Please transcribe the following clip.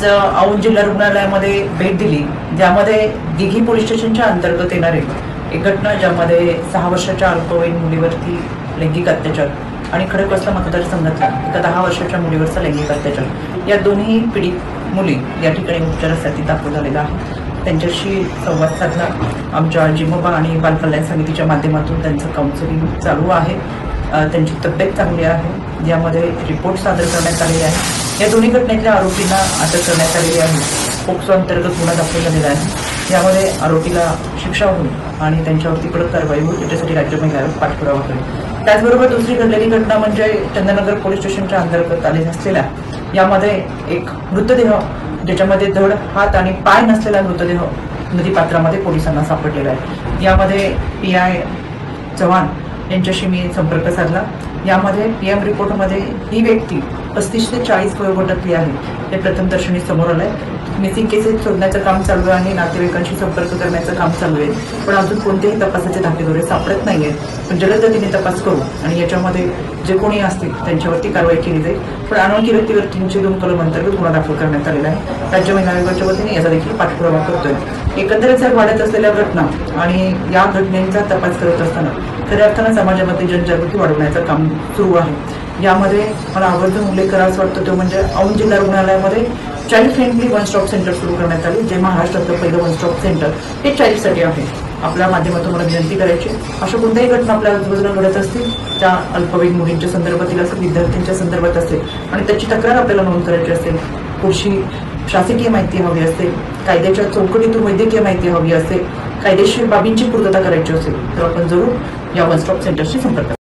आज औंध जिल्हा रुग्णालयामध्ये भेट दिली, ज्यामध्ये दिघी पोलीस स्टेशनच्या अंतर्गत येणारे एक घटना, ज्यामध्ये 6 वर्षाच्या अल्पवयीन मुलीवरती लैंगिक अत्याचार आणि खडकवासला मतदारसंघातल्या एका 10 वर्षाच्या मुलीवरचा लैंगिक अत्याचार, या दोन्ही पीडित मुली या ठिकाणी उपचारासाठी दाखल झालेल्या आहेत. त्यांच्याशी संवाद साधला. आमच्या जिमोबा आणि बालकल्याण समितीच्या माध्यमातून त्यांचं काउन्सिलिंग चालू आहे. त्यांची तब्येत चांगली आहे. यामध्ये रिपोर्ट सादर करण्यात आलेले आहे. या दोन्ही घटनेतल्या आरोपींना अटक करण्यात आलेली आहे. पोक्सो अंतर्गत गुन्हा दाखल झालेला आहे. यामध्ये आरोपीला शिक्षा होईल आणि त्यांच्यावरती कडक कारवाई होईल, त्याच्यासाठी राज्य महिला आयोग पाठपुरावा करेल. त्याचबरोबर दुसरी घडलेली घटना म्हणजे चंदननगर पोलीस स्टेशनच्या अंतर्गत आले असलेल्या यामध्ये एक मृतदेह, ज्याच्यामध्ये धड, हात आणि पाय नसलेला मृतदेह नदीपात्रामध्ये पोलिसांना सापडलेला आहे. यामध्ये PI चव्हाण यांच्याशी मी संपर्क साधला. यामध्ये PM रिपोर्टमध्ये ही व्यक्ती 35 ते 40 वयोगटातली आहे हे प्रथमदर्शनी समोर आलंय. मिसिंग केसेस शोधण्याचं काम चालू आहे, नातेवाईकांशी संपर्क करण्याचं काम चालू आहे, पण अजून कोणतेही तपासाचे धागेदोरे सापडत नाहीये. पण जलद गतीने तपास करू आणि याच्यामध्ये जे कोणी असतील त्यांच्यावरती कारवाई केली जाईल. पण अनोळखी व्यक्तीवर 302 कलम अंतर्गत गुन्हा दाखल करण्यात आलेला आहे. राज्य महिला आयोगाच्या वतीने याचा देखील पाठपुरावा करतोय. एकंदरीत जर वाढत असलेल्या घटना आणि या घटनेचा तपास करत असताना खऱ्या अर्थानं समाजामध्ये जनजागृती वाढवण्याचं काम सुरू आहे. यामध्ये मला आवर्जून उल्लेख करावासा वाटतो तो म्हणजे औंध जिल्हा रुग्णालयामध्ये child friendly one stop centre सुरू करण्यात आले, जे महाराष्ट्रातलं पहिलं वन स्टॉप सेंटर हे चाइल्डसाठी आहे. आपल्या माध्यमातून मला विनंती करायची, अशा कोणत्याही घटना आपल्या आजूबाजूला घडत असतील, त्या अल्पवयीन मुलींच्या संदर्भातील असेल, विद्यार्थ्यांच्या संदर्भात असेल आणि त्याची तक्रार आपल्याला नोंद करायची असेल, पुढची शासकीय माहिती हवी असेल, कायद्याच्या चौकटीतून वैद्यकीय माहिती हवी असेल, कायदेशीर बाबींची पूर्तता करायची असेल, तर आपण जरूर या वन स्टॉप सेंटरशी संपर्क